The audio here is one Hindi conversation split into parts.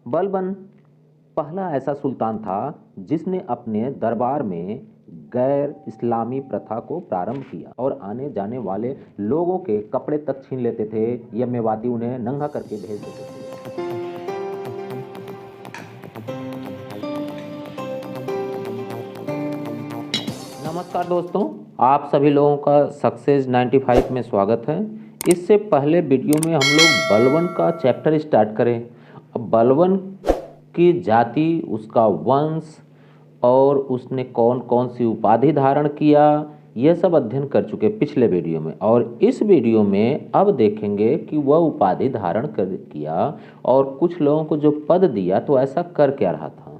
बलबन पहला ऐसा सुल्तान था जिसने अपने दरबार में गैर इस्लामी प्रथा को प्रारंभ किया और आने जाने वाले लोगों के कपड़े तक छीन लेते थे या मेवाती उन्हें नंगा करके भेज देते थे। नमस्कार दोस्तों, आप सभी लोगों का सक्सेस 95 में स्वागत है। इससे पहले वीडियो में हम लोग बलबन का चैप्टर स्टार्ट करें। अब बलबन की जाति, उसका वंश और उसने कौन कौन सी उपाधि धारण किया, यह सब अध्ययन कर चुके पिछले वीडियो में। और इस वीडियो में अब देखेंगे कि वह उपाधि धारण किया और कुछ लोगों को जो पद दिया तो ऐसा कर क्या रहा था,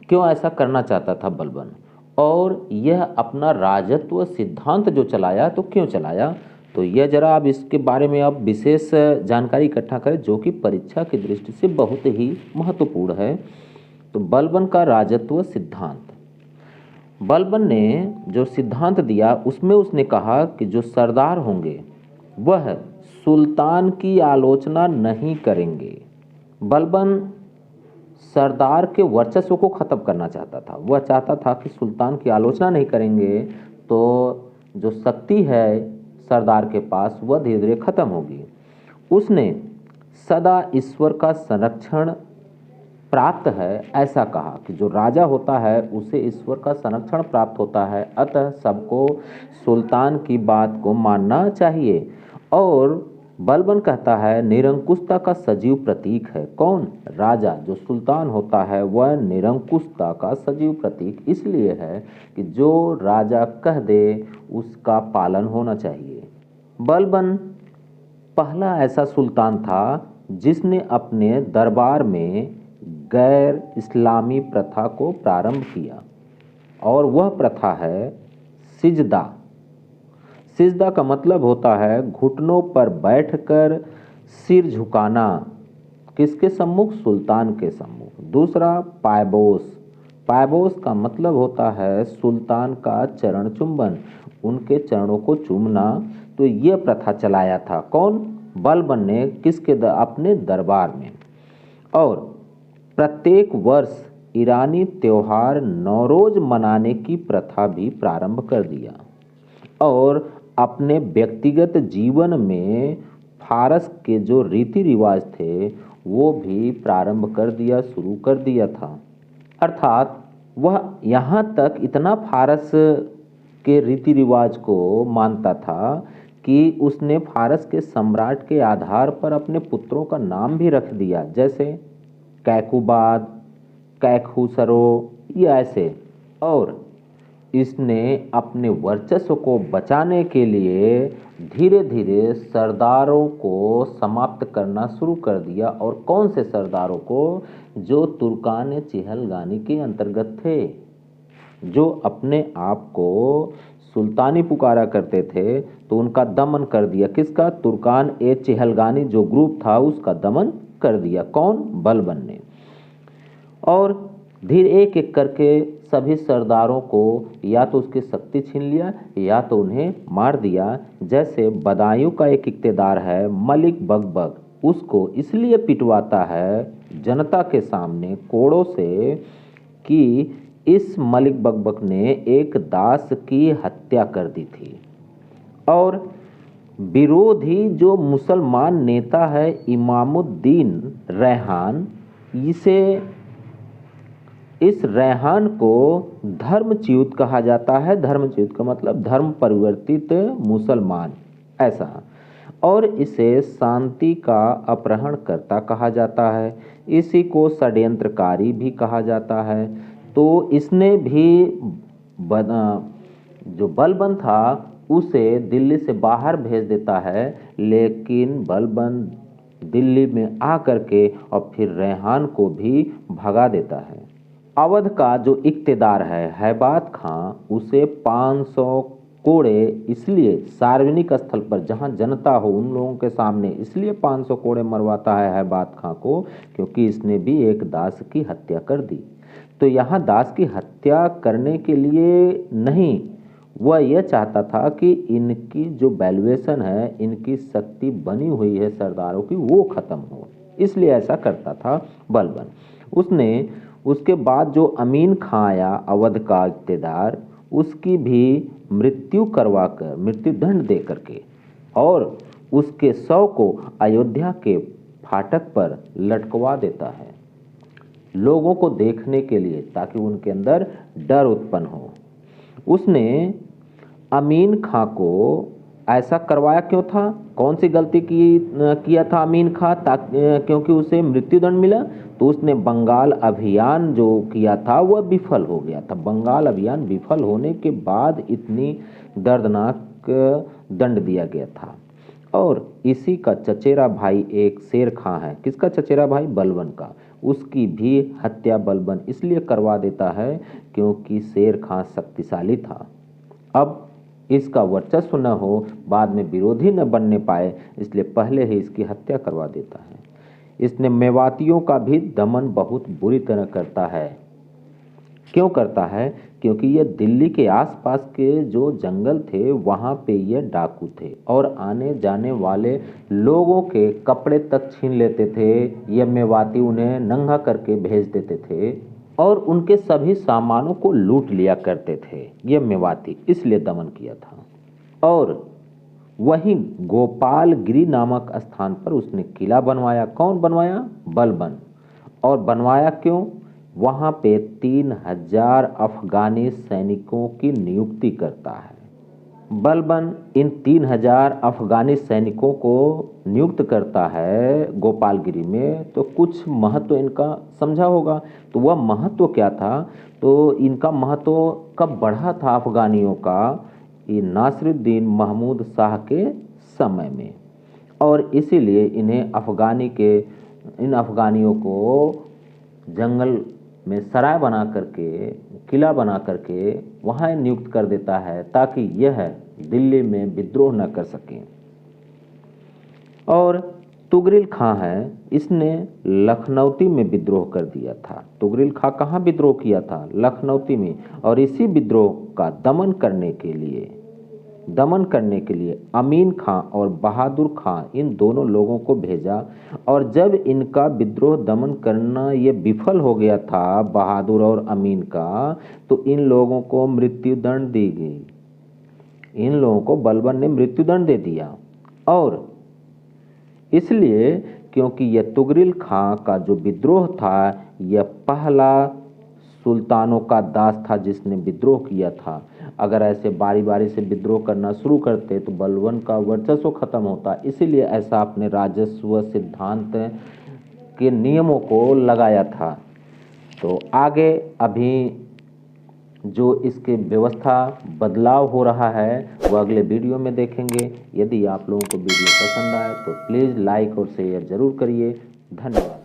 क्यों ऐसा करना चाहता था बलबन, और यह अपना राजत्व सिद्धांत जो चलाया तो क्यों चलाया। तो यह जरा आप इसके बारे में आप विशेष जानकारी इकट्ठा करें जो कि परीक्षा की दृष्टि से बहुत ही महत्वपूर्ण है। तो बलबन का राजत्व सिद्धांत, बलबन ने जो सिद्धांत दिया उसमें उसने कहा कि जो सरदार होंगे वह सुल्तान की आलोचना नहीं करेंगे। बलबन सरदार के वर्चस्व को ख़त्म करना चाहता था। वह चाहता था कि सुल्तान की आलोचना नहीं करेंगे तो जो शक्ति है सरदार के पास वह धीरे धीरे ख़त्म होगी। उसने सदा ईश्वर का संरक्षण प्राप्त है ऐसा कहा कि जो राजा होता है उसे ईश्वर का संरक्षण प्राप्त होता है, अतः सबको सुल्तान की बात को मानना चाहिए। और बलबन कहता है निरंकुशता का सजीव प्रतीक है। कौन? राजा। जो सुल्तान होता है वह निरंकुशता का सजीव प्रतीक इसलिए है कि जो राजा कह दे उसका पालन होना चाहिए। बलबन पहला ऐसा सुल्तान था जिसने अपने दरबार में गैर इस्लामी प्रथा को प्रारंभ किया और वह प्रथा है सिजदा। सिजदा का मतलब होता है घुटनों पर बैठकर सिर झुकाना। किसके सम्मुख? सुल्तान के सम्मुख। दूसरा पायबोस। पायबोस का मतलब होता है सुल्तान का चरण चुंबन, उनके चरणों को चूमना। तो यह प्रथा चलाया था कौन? बलबन ने। किसके? अपने दरबार में। और प्रत्येक वर्ष ईरानी त्योहार नौरोज मनाने की प्रथा भी प्रारंभ कर दिया और अपने व्यक्तिगत जीवन में फारस के जो रीति रिवाज थे वो भी प्रारंभ कर दिया, शुरू कर दिया था। अर्थात वह यहाँ तक इतना फारस के रीति रिवाज को मानता था कि उसने फारस के सम्राट के आधार पर अपने पुत्रों का नाम भी रख दिया, जैसे कैकुबाद, कैखुसरो, ये ऐसे। और इसने अपने वर्चस्व को बचाने के लिए धीरे धीरे सरदारों को समाप्त करना शुरू कर दिया। और कौन से सरदारों को? जो तुर्कान चिहलगानी के अंतर्गत थे, जो अपने आप को सुल्तानी पुकारा करते थे, तो उनका दमन कर दिया। किसका? तुर्कान ए चिहलगानी जो ग्रुप था उसका दमन कर दिया। कौन? बलबन ने। और धीरे एक एक करके सभी सरदारों को या तो उसकी शक्ति छीन लिया या तो उन्हें मार दिया। जैसे बदायूं का एक इक़्तेदार है मलिक बगबग, उसको इसलिए पिटवाता है जनता के सामने कोड़ों से कि इस मलिक बगबग ने एक दास की हत्या कर दी थी। और विरोधी जो मुसलमान नेता है इमामुद्दीन रैहान, इस रैहान को धर्मच्युत कहा जाता है। धर्मच्युत का मतलब धर्म परिवर्तित मुसलमान, ऐसा। और इसे शांति का अपहरणकर्ता कहा जाता है। इसी को षड्यंत्रकारी भी कहा जाता है। तो इसने भी जो बलबन था उसे दिल्ली से बाहर भेज देता है, लेकिन बलबन दिल्ली में आकर के और फिर रैहान को भी भगा देता है। अवध का जो इक़्तेदार है हैबात खां, उसे 500 कोड़े, इसलिए सार्वजनिक स्थल पर जहां जनता हो उन लोगों के सामने इसलिए 500 कोड़े मरवाता है हैबात खां को, क्योंकि इसने भी एक दास की हत्या कर दी। तो यहाँ दास की हत्या करने के लिए नहीं, वह यह चाहता था कि इनकी जो वैल्यूएशन है, इनकी शक्ति बनी हुई है सरदारों की, वो ख़त्म हो, इसलिए ऐसा करता था बलबन। उसने उसके बाद जो अमीन खां आया अवध का इक़्तिदार, उसकी भी मृत्यु करवाकर, मृत्यु दंड दे करके, और उसके शव को अयोध्या के फाटक पर लटकवा देता है लोगों को देखने के लिए, ताकि उनके अंदर डर उत्पन्न हो। उसने अमीन खां को ऐसा करवाया क्यों था? कौन सी गलती किया था अमीन खां क्योंकि उसे मृत्युदंड मिला? तो उसने बंगाल अभियान जो किया था वह विफल हो गया था। बंगाल अभियान विफल होने के बाद इतनी दर्दनाक दंड दिया गया था। और इसी का चचेरा भाई एक शेर खां है। किसका चचेरा भाई? बलबन का। उसकी भी हत्या बलबन इसलिए करवा देता है क्योंकि शेर खां शक्तिशाली था। अब इसका वर्चस्व न हो, बाद में विरोधी न बनने पाए, इसलिए पहले ही इसकी हत्या करवा देता है। इसने मेवातियों का भी दमन बहुत बुरी तरह करता है। क्यों करता है? क्योंकि ये दिल्ली के आसपास के जो जंगल थे वहाँ पे ये डाकू थे और आने जाने वाले लोगों के कपड़े तक छीन लेते थे। ये मेवाती उन्हें नंगा करके भेज देते थे और उनके सभी सामानों को लूट लिया करते थे ये मेवाती, इसलिए दमन किया था। और वहीं गोपालगिरी नामक स्थान पर उसने किला बनवाया। कौन बनवाया? बलबन। और बनवाया क्यों? वहाँ पे 3000 अफगानी सैनिकों की नियुक्ति करता है। बलबन इन 3000 अफगानी सैनिकों को नियुक्त करता है गोपालगिरी में, तो कुछ महत्व इनका समझा होगा। तो वह महत्व क्या था? तो इनका महत्व कब बढ़ा था अफगानियों का? ये नासिरुद्दीन महमूद शाह के समय में। और इसीलिए इन अफगानियों को जंगल में सराय बना करके, किला बना करके वहाँ नियुक्त कर देता है ताकि यह दिल्ली में विद्रोह न कर सकें। और तुगरिल खां है, इसने लखनऊती में विद्रोह कर दिया था। तुगरिल खां कहाँ विद्रोह किया था? लखनऊती में। और इसी विद्रोह का दमन करने के लिए अमीन खां और बहादुर खां इन दोनों लोगों को भेजा। और जब इनका विद्रोह दमन करना ये विफल हो गया था, बहादुर और अमीन का, तो इन लोगों को मृत्युदंड दी गई। इन लोगों को बलबन ने मृत्युदंड दे दिया। और इसलिए क्योंकि यह तुगरिल खां का जो विद्रोह था, यह पहला सुल्तानों का दास था जिसने विद्रोह किया था। अगर ऐसे बारी बारी से विद्रोह करना शुरू करते तो बलबन का वर्चस्व खत्म होता। इसीलिए ऐसा अपने राजस्व सिद्धांत के नियमों को लगाया था। तो आगे अभी जो इसके व्यवस्था बदलाव हो रहा है वो अगले वीडियो में देखेंगे। यदि आप लोगों को वीडियो पसंद आए तो प्लीज़ लाइक और शेयर ज़रूर करिए। धन्यवाद।